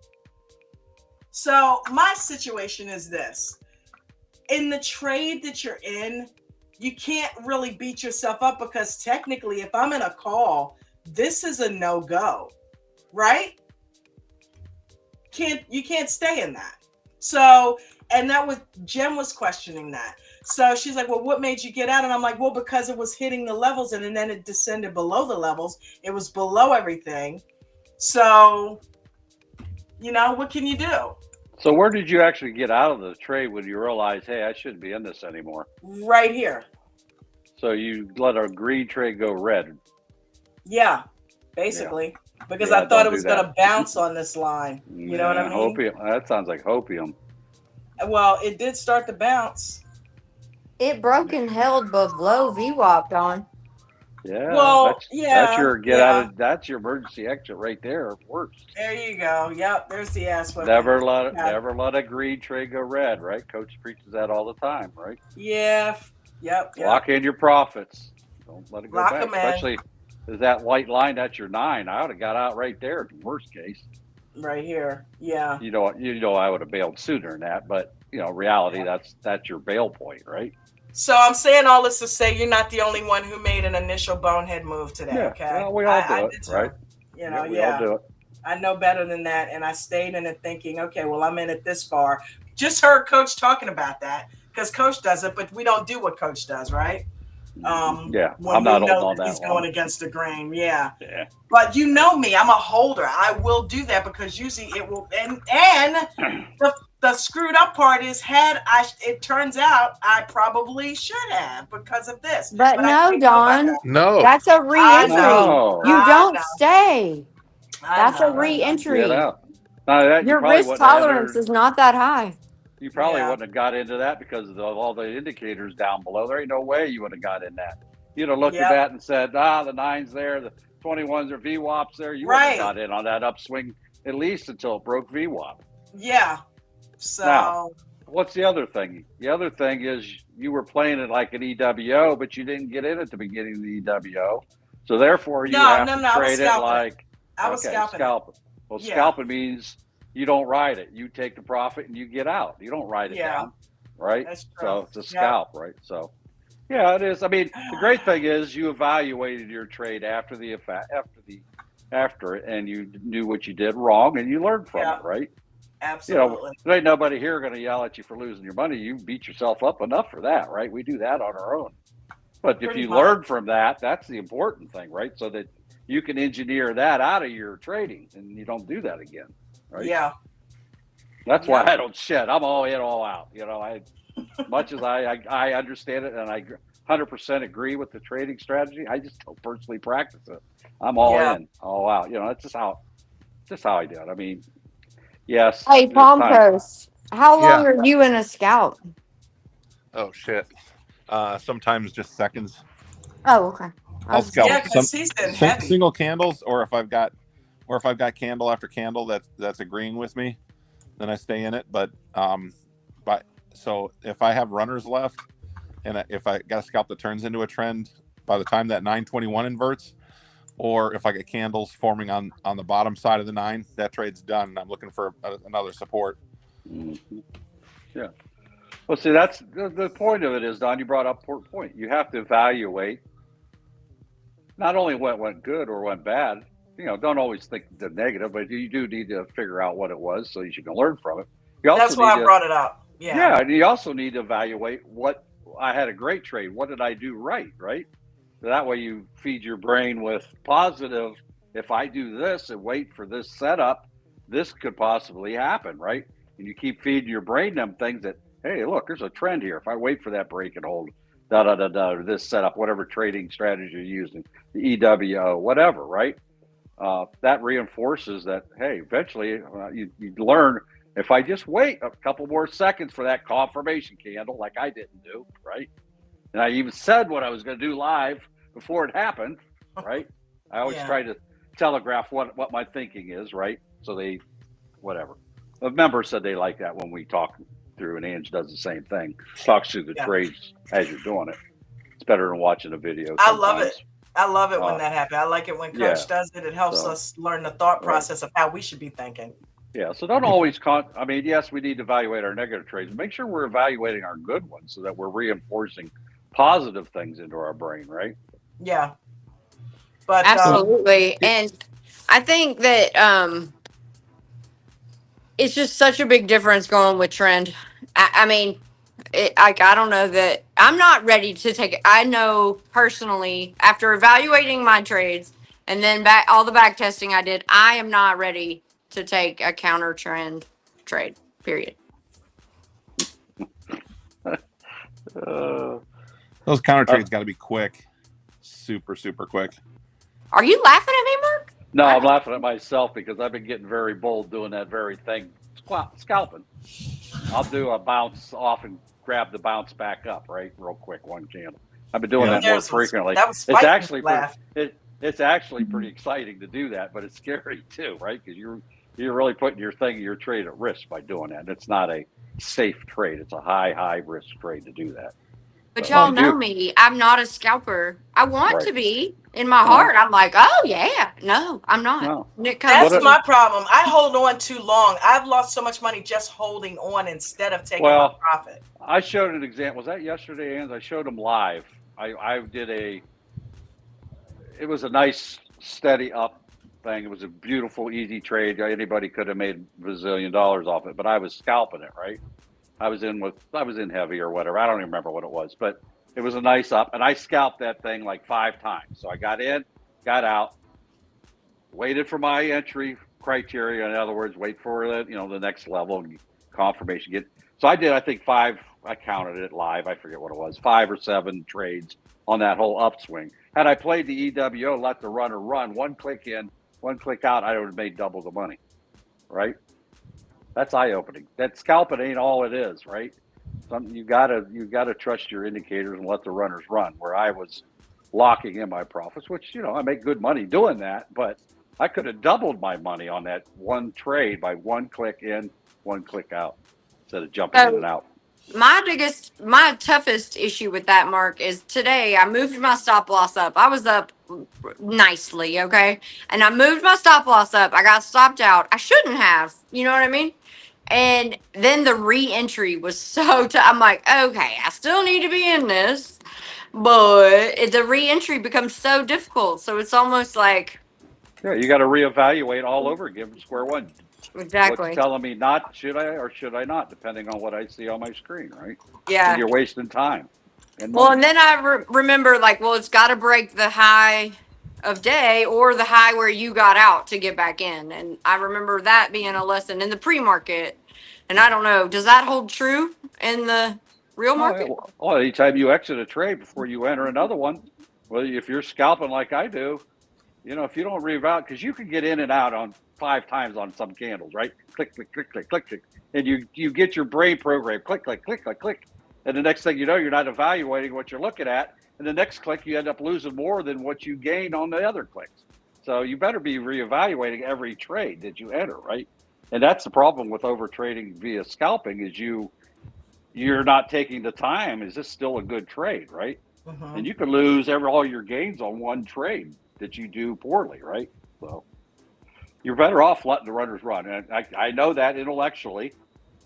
So my situation is this. In the trade that you're in, you can't really beat yourself up because technically, if I'm in a call, this is a no-go. Right? You can't stay in that. So, and that was Jem was questioning that. So she's like, well, what made you get out? And I'm like, well, because it was hitting the levels and then it descended below the levels. It was below everything. So, what can you do? So where did you actually get out of the trade when you realized, hey, I shouldn't be in this anymore? Right here. So you let a green trade go red. Yeah, basically. Yeah. Because I thought it was going to bounce on this line. You know what I mean? Hopium. That sounds like hopium. Well, it did start to bounce. It broke and held below VWAP, Dawn. Yeah. Well, that's your out of. That's your emergency exit right there. Worst. There you go. Yep. There's the ass. Never let a green trade go red. Right? Coach preaches that all the time. Right? Yeah. Yep. Lock in your profits. Don't let it go Lock back. them in. Especially is that white line. That's your 9. I would have got out right there. Worst case. Right here. Yeah. I would have bailed sooner than that, but reality, that's your bail point, right? So I'm saying all this to say you're not the only one who made an initial bonehead move today. Yeah, Okay, well, we all do I it, did too. right? You know, we all do it. I know better than that, and I stayed in it thinking, okay, well, I'm in it this far. Just heard Coach talking about that because Coach does it, but we don't do what Coach does, right? Yeah, when I'm not we holding know on that that he's long. going against the grain. Yeah. Yeah. But you know me, I'm a holder. I will do that because usually it will. And the screwed up part is, it turns out I probably should have because of this. But I no, can't go by Dawn, that. No. that's a I re-entry. know. You I don't know. stay. That's a I know. Get re-entry. out. Now, that, you Your probably risk wouldn't have tolerance entered, is not that high. you probably Yeah. wouldn't have got into that because of all the indicators down below. There ain't no way you would have got in that. You'd have looked at that and said, the 9's there, the 21s are VWAPs there. You wouldn't have got in on that upswing at least until it broke VWAP. Yeah. So now, what's the other thing? The other thing is you were playing it like an EWO, but you didn't get in at the beginning of the EWO. So therefore you have to trade it like scalping. Well, scalping means you don't ride it. You take the profit and you get out. You don't ride it down, right? So it's a scalp, right? So yeah, it is. I mean, the great thing is you evaluated your trade after it, and you knew what you did wrong, and you learned from it, right? Absolutely. There ain't nobody here going to yell at you for losing your money. You beat yourself up enough for that, right? We do that on our own. But if you learn from that, that's the important thing, right? So that you can engineer that out of your trading, and you don't do that again, right? Yeah. That's why I don't shed. I'm all in, all out. Much as I understand it, and I 100% agree with the trading strategy, I just don't personally practice it. I'm all in, all out. That's just how I do it. I mean, yes. Hey, Palm Coast, how long are you in a scalp? Oh shit. Sometimes just seconds. Oh, okay. I'll scalp heavy. single candles, or if I've got candle after candle that's agreeing with me, then I stay in it. But so if I have runners left, and if I got a scalp that turns into a trend by the time that 921 inverts, or if I get candles forming on the bottom side of the 9, that trade's done. And I'm looking for another support. Mm-hmm. Yeah. Well, see, that's the point of it is, Don, you brought up point. You have to evaluate not only what went good or went bad. Don't always think the negative, but you do need to figure out what it was so you can learn from it. That's why I brought it up. Yeah, and you also need to evaluate what I had a great trade. What did I do right? That way you feed your brain with positive. If I do this and wait for this setup, this could possibly happen, right? And you keep feeding your brain them things that, hey, look, there's a trend here. If I wait for that break and hold, this setup, whatever trading strategy you're using, the EWO, whatever, right? That reinforces that, hey, eventually you learn, if I just wait a couple more seconds for that confirmation candle, like I didn't do, right? And I even said what I was going to do live before it happened, right? I always try to telegraph what my thinking is, right? So whatever. A member said they like that when we talk through, and Ange does the same thing. Talks through the trades as you're doing it. It's better than watching a video. I love it. I love it when that happens. I like it when Coach does it. It helps us learn the thought process of how we should be thinking. Yeah, so don't always I mean, yes, we need to evaluate our negative trades, but make sure we're evaluating our good ones so that we're reinforcing positive things into our brain, right? Yeah. But absolutely. And I think that it's just such a big difference going with trend. I mean, I don't know that I'm not ready to take it. I know personally, after evaluating my trades and then all the back testing I did, I am not ready to take a counter trend trade, period. Those counter trades got to be quick, super quick. Are you laughing at me, Mark? No, I'm laughing at myself because I've been getting very bold doing that very thing, scalping. I'll do a bounce off and grab the bounce back up, right, real quick, one candle. I've been doing that more frequently. It's actually pretty exciting to do that, but it's scary too, right? Because you're really putting your trade at risk by doing that. And it's not a safe trade. It's a high risk trade to do that. But So, y'all know me. I'm not a scalper. I want to be. In my heart, I'm like, oh, yeah. No, I'm not. No. When it comes That's to my problem. I hold on too long. I've lost so much money just holding on instead of taking my profit. I showed an example. Was that yesterday, Ann? I showed them live. I did it was a nice steady up thing. It was a beautiful, easy trade. Anybody could have made $1 bazillion off it, but I was scalping it, right? I was in heavy or whatever. I don't even remember what it was, but it was a nice up, and I scalped that thing like 5 times. So I got in, got out, waited for my entry criteria. In other words, wait for the next level confirmation. So I did, I think 5. I counted it live. I forget what it was, 5 or 7 trades on that whole upswing. Had I played the EWO, let the runner run, 1 click in, 1 click out, I would have made double the money, right? That's eye-opening. That scalping ain't all it is, right? You gotta trust your indicators and let the runners run. Where I was locking in my profits, which I make good money doing that, but I could have doubled my money on that one trade by 1 click in, 1 click out, instead of jumping in and out. My toughest issue with that, Mark, is today I moved my stop loss up. I was up nicely, okay? And I moved my stop loss up. I got stopped out. I shouldn't have. You know what I mean? And then the re-entry was so tough. I'm like, okay, I still need to be in this. But the re-entry becomes so difficult. So it's almost like... Yeah, you got to reevaluate all over again from square one. Exactly. What's telling me not, should I or should I not, depending on what I see on my screen, right? Yeah. And you're wasting time. And then I remember, it's got to break the high of day or the high where you got out to get back in. And I remember that being a lesson in the pre-market. And I don't know, does that hold true in the real market? Well, anytime you exit a trade before you enter another one, well, if you're scalping like I do, if you don't reevaluate, because you can get in and out on 5 times on some candles, right? Click, click, click, click, click, click. And you get your brain program, click, click, click, click, click. And the next thing you know, you're not evaluating what you're looking at. And the next click, you end up losing more than what you gained on the other clicks. So you better be reevaluating every trade that you enter, right? And that's the problem with over trading via scalping is you're not taking the time. Is this still a good trade, right? Uh-huh. And you could lose all your gains on one trade that you do poorly, right? So you're better off letting the runners run. And I know that intellectually,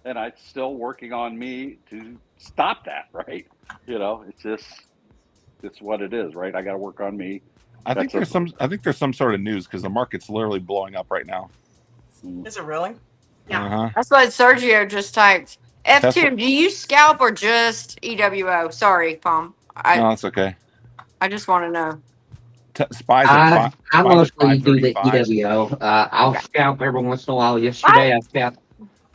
and it's still working on me to stop that, right? It's what it is, right? I got to work on me. I think there's some sort of news because the market's literally blowing up right now. Is it really? Yeah. Uh-huh. That's what Sergio just typed. F2, do you scalp or just EWO? Sorry, Palm. No, that's okay. I just want to know. I mostly do the EWO. I'll scalp every once in a while. Yesterday,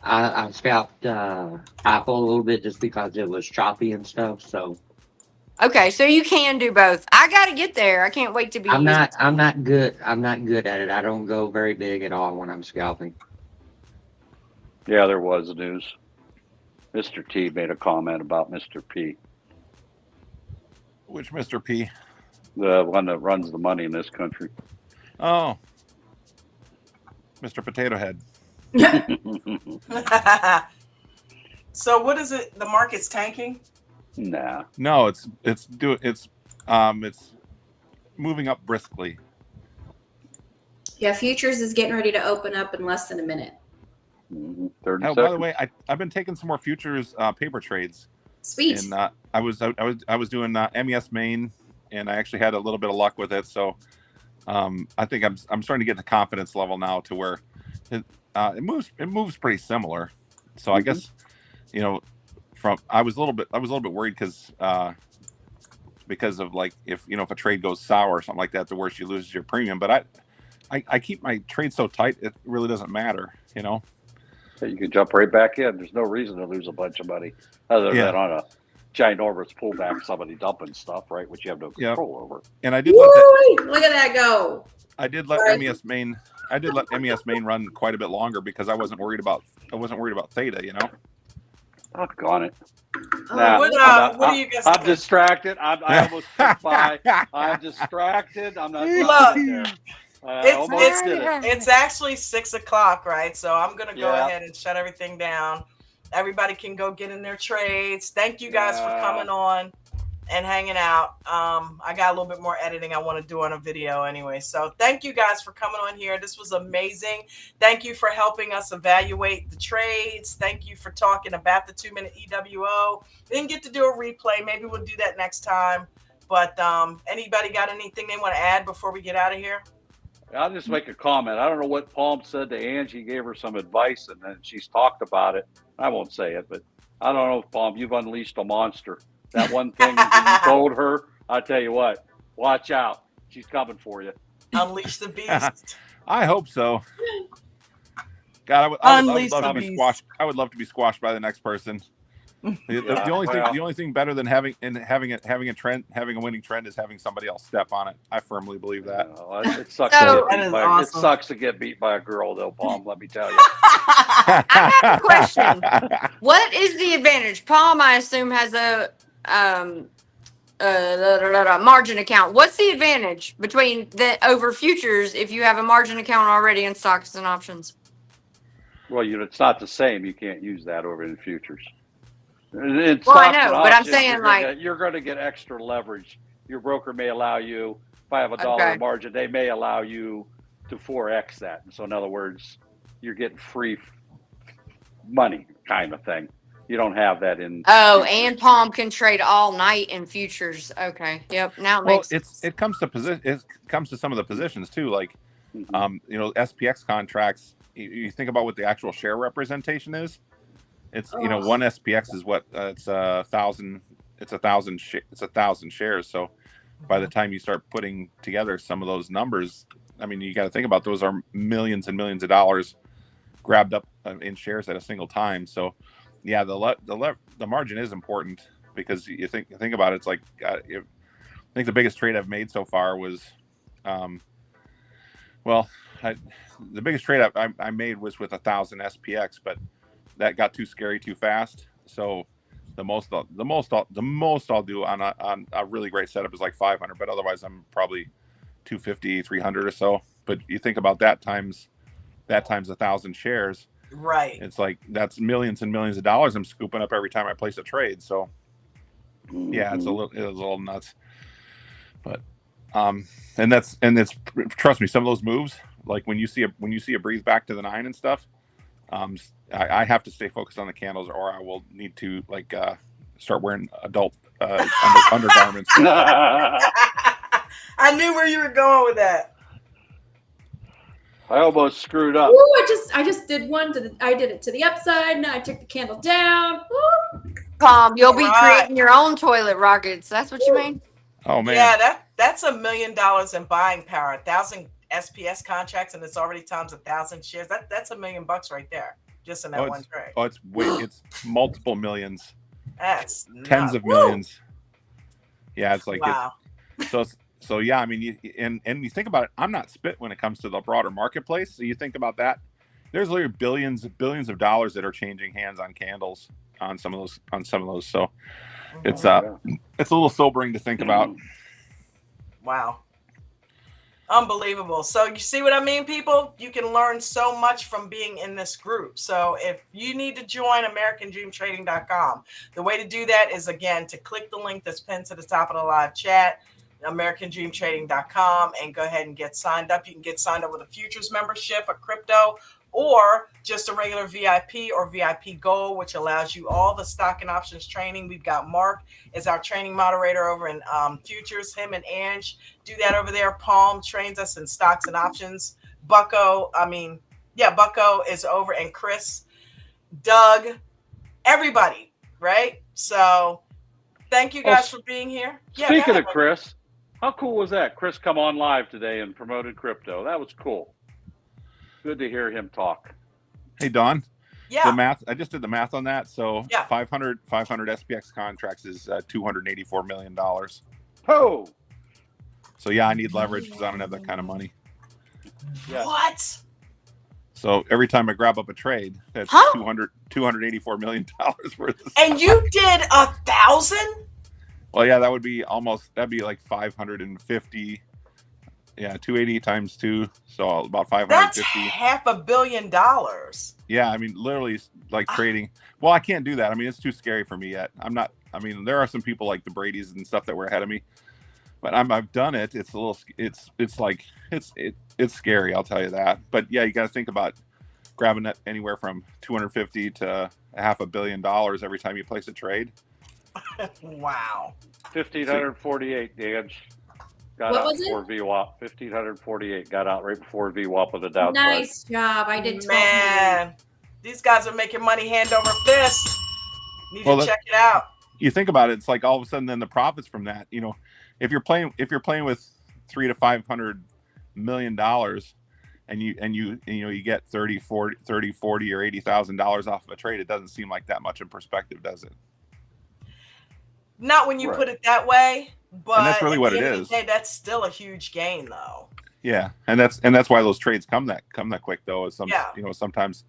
I scalped Apple a little bit just because it was choppy and stuff. So. Okay, so you can do both. I got to get there. I can't wait to be. I'm not good at it. I don't go very big at all when I'm scalping. Yeah, there was news. Mr. T made a comment about Mr. P. Which Mr. P? The one that runs the money in this country. Oh, Mr. Potato Head. So what is it? The market's tanking? Nah. No, it's moving up briskly. Yeah, futures is getting ready to open up in less than a minute. Oh, by the way, I've been taking some more futures paper trades. Sweet. And I was doing MES main, and I actually had a little bit of luck with it. So I think I'm starting to get the confidence level now to where it moves pretty similar. So I guess I was a little bit worried because of like if a trade goes sour or something like that, to where she loses your premium. But I keep my trade so tight it really doesn't matter. You can jump right back in. There's no reason to lose a bunch of money other than on a ginormous pullback, somebody dumping stuff, right? Which you have no control over. And I did look at that go. I did let MES main. I did let MES main run quite a bit longer because I wasn't worried about theta. Doggone it. What do you guys? I'm distracted. I almost clicked by. I'm distracted. I'm not. Look. It's actually 6 o'clock, right? So I'm gonna go ahead and shut everything down. Everybody can go get in their trades. Thank you guys for coming on. and hanging out. I got a little bit more editing I want to do on a video anyway. So thank you guys for coming on here. This was amazing. Thank you for helping us evaluate the trades. Thank you for talking about the 2-minute EWO. Didn't get to do a replay. Maybe we'll do that next time. But anybody got anything they want to add before we get out of here? I'll just make a comment. I don't know what Palm said to Angie, gave her some advice, and then she's talked about it. I won't say it, but I don't know, Palm, you've unleashed a monster. That one thing that you told her, I tell you what, watch out. She's coming for you. Unleash the beast. I hope so. God, I would love to be squashed. I would love to be squashed by the next person. The only thing better than having a winning trend is having somebody else step on it. I firmly believe that. It sucks. It sucks to get beat by a girl, though, Palm. Let me tell you. I have a question. What is the advantage? Palm, I assume, has a margin account. What's the advantage between over futures if you have a margin account already in stocks and options? Well, it's not the same. You can't use that over in futures. I know, but I'm saying you're going to get extra leverage. Your broker may allow you, if I have a dollar margin, they may allow you to 4x that. So in other words, you're getting free money kind of thing. You don't have that in. Oh, futures. And Palm can trade all night in futures. Okay. Yep. Now it makes sense. It comes to some of the positions too, like SPX contracts. You think about what the actual share representation is. It's one SPX is what it's 1,000. It's 1,000 shares. So by the time you start putting together some of those numbers, I mean, you got to think about those are millions and millions of dollars grabbed up in shares at a single time. So yeah, the margin is important because you think about it. It's like I think the biggest trade I've made so far was, the biggest trade I made was with 1,000 SPX, but that got too scary too fast. So the most I'll do on a really great setup is like 500, but otherwise I'm probably 250, 300 or so. But you think about that times 1,000 shares, right? It's like that's millions and millions of dollars I'm scooping up every time I place a trade. So yeah, it's a little nuts. But and it's trust me, some of those moves, like when you see a breathe back to the 9 and stuff, I have to stay focused on the candles, or I will need to start wearing adult undergarments. I knew where you were going with that. I almost screwed up. Ooh, I just did one I did it to the upside. Now I took the candle down. Ooh. Palm, you'll be creating your own toilet rockets. That's what you mean? Oh man. Yeah, that's $1 million in buying power. 1,000 SPS contracts, and it's already times 1,000 shares. That's $1 million right there, just in that one trade. Oh, it's multiple millions. That's tens of millions. Yeah, it's like wow. So yeah, I mean, and you think about it. I'm not spit when it comes to the broader marketplace. So you think about that. There's literally billions of dollars that are changing hands on candles on some of those. So it's a little sobering to think about. Wow. Unbelievable. So you see what I mean, people? You can learn so much from being in this group. So if you need to join AmericanDreamTrading.com, the way to do that is, again, to click the link that's pinned to the top of the live chat, AmericanDreamTrading.com, and go ahead and get signed up. You can get signed up with a futures membership, a crypto, or just a regular VIP or VIP Gold, which allows you all the stock and options training. We've got Mark as our training moderator over in futures. Him and Ange do that over there. Palm trains us in stocks and options. Bucko is over, and Chris, Doug, everybody, right? So thank you guys for being here. Speaking of Chris, how cool was that? Chris come on live today and promoted crypto. That was cool. Good to hear him talk. Hey, Don. Yeah. The math. I just did the math on that. So yeah. 500 SPX contracts is $284 million. Oh. So yeah, I need leverage because I don't have that kind of money. Yeah. What? So every time I grab up a trade, that's $284 million worth. And you did 1,000? Well, yeah, that'd be like 550. Yeah, 280 times 2, so about 550. That's $500 million. Yeah, I mean, literally, like trading. Well, I can't do that. I mean, it's too scary for me yet. I'm not I mean, there are some people like the Brady's and stuff that were ahead of me, but I've done it. It's a little, it's scary. I'll tell you that. But yeah, you got to think about grabbing that anywhere from 250 to $500 million every time you place a trade. Wow. 1,548, Dan. Got What out was it? before VWAP. 1,548 got out right before VWAP with a downside. Nice job. I did 12 Man, these guys are making money hand over fist. Need to check it out. You think about it, it's like all of a sudden then the profits from that, you know, if you're playing with $300 to $500 million and you get 30, 40 or $80,000 off of a trade, it doesn't seem like that much in perspective, does it? Not when you put it that way, but and that's really what it is. That's still a huge gain, though. Yeah, and that's why those trades come that quick, though. Is sometimes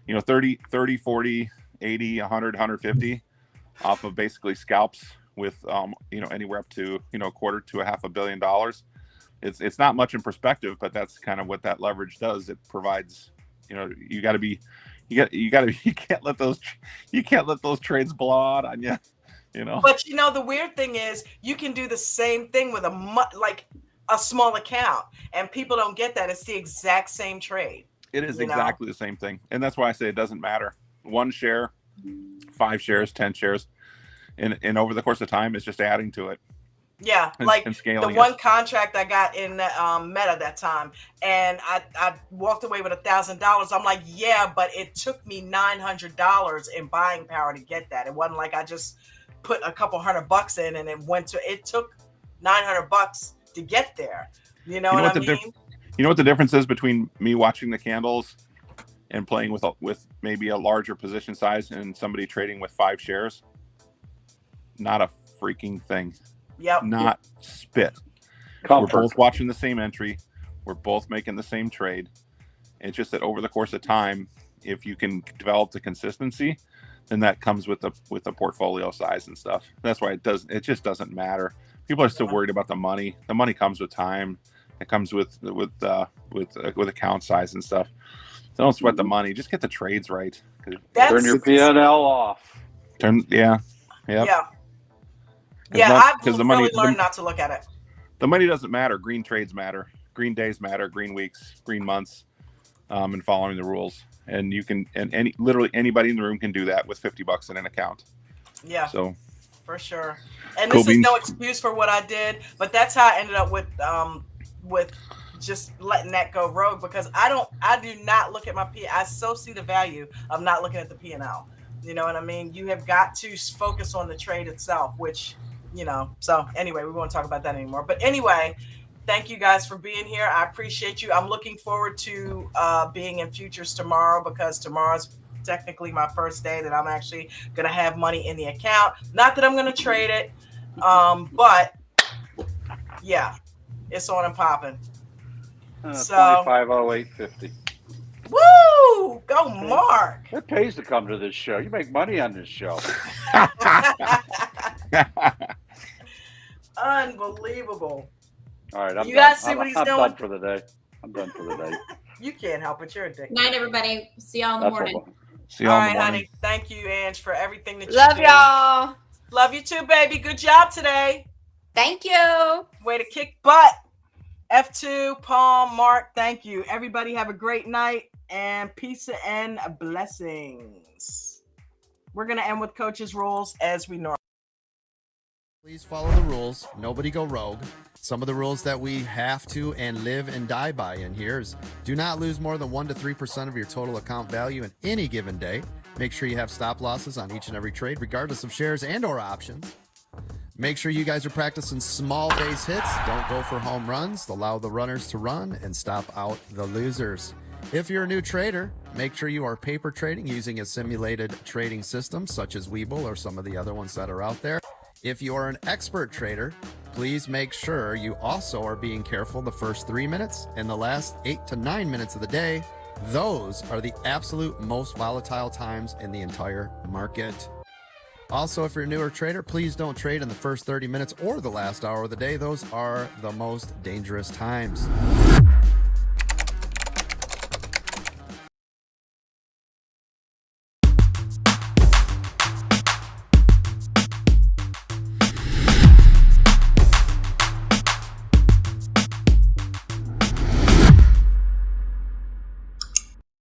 30, 40, 80, 100, 150 off of basically scalps with anywhere up to a quarter to $500 million. It's not much in perspective, but that's kind of what that leverage does. It provides, you can't let those trades blow out on you. But the weird thing is you can do the same thing with a small account, and people don't get that. It's the exact same trade. It is exactly the same thing. And that's why I say it doesn't matter. 1 share, 5 shares, 10 shares. And over the course of time, it's just adding to it. Yeah, and scaling the one contract I got in Meta that time, and I walked away with $1,000. I'm like, yeah, but it took me $900 in buying power to get that. It wasn't like I just put a couple $100 in and it took $900 to get there. You know what I mean? You know what the difference is between me watching the candles and playing with maybe a larger position size and somebody trading with 5 shares? Not a freaking thing. Yep. Not spit. Comfort. We're both watching the same entry. We're both making the same trade. It's just that over the course of time, if you can develop the consistency, then that comes with the portfolio size and stuff. That's why it just doesn't matter. People are still worried about the money. The money comes with time. It comes with account size and stuff. So don't sweat the money. Just get the trades right. Turn your P&L off. Yeah. I've really learned not to look at it. The money doesn't matter. Green trades matter. Green days matter. Green weeks, green months, and following the rules. And you can, literally anybody in the room can do that with $50 in an account. Yeah. So. For sure. And this is no excuse for what I did, but that's how I ended up with just letting that go rogue, because I do not look at my P. I so see the value of not looking at the P&L. You know what I mean? You have got to focus on the trade itself, which, so anyway, we won't talk about that anymore. But anyway, thank you guys for being here. I appreciate you. I'm looking forward to being in futures tomorrow, because tomorrow's technically my first day that I'm actually going to have money in the account. Not that I'm going to trade it, but yeah, it's on and popping. 2508.50. Woo! Go Mark. It pays to come to this show. You make money on this show. Unbelievable. All right, you guys see what he's doing? I'm done for the day. I'm done for the day. You can't help it. You're a dick. Night, everybody. See y'all in the morning. See y'all all in the right, morning. honey. Thank you, Ange, for everything that you Love do. y'all. Love you too, baby. Good job today. Thank you. Way to kick butt. F2, Palm, Mark, thank you. Everybody have a great night, and peace and blessings. We're going to end with coach's rules as we normally. Please follow the rules. Nobody go rogue. Some of the rules that we have to and live and die by in here is do not lose more than 1 to 3% of your total account value in any given day. Make sure you have stop losses on each and every trade, regardless of shares and or options. Make sure you guys are practicing small base hits. Don't go for home runs. Allow the runners to run and stop out the losers. If you're a new trader, make sure you are paper trading using a simulated trading system such as Webull or some of the other ones that are out there. If you are an expert trader, please make sure you also are being careful the first 3 minutes and the last 8 to 9 minutes of the day. Those are the absolute most volatile times in the entire market. Also, if you're a newer trader, please don't trade in the first 30 minutes or the last hour of the day. Those are the most dangerous times.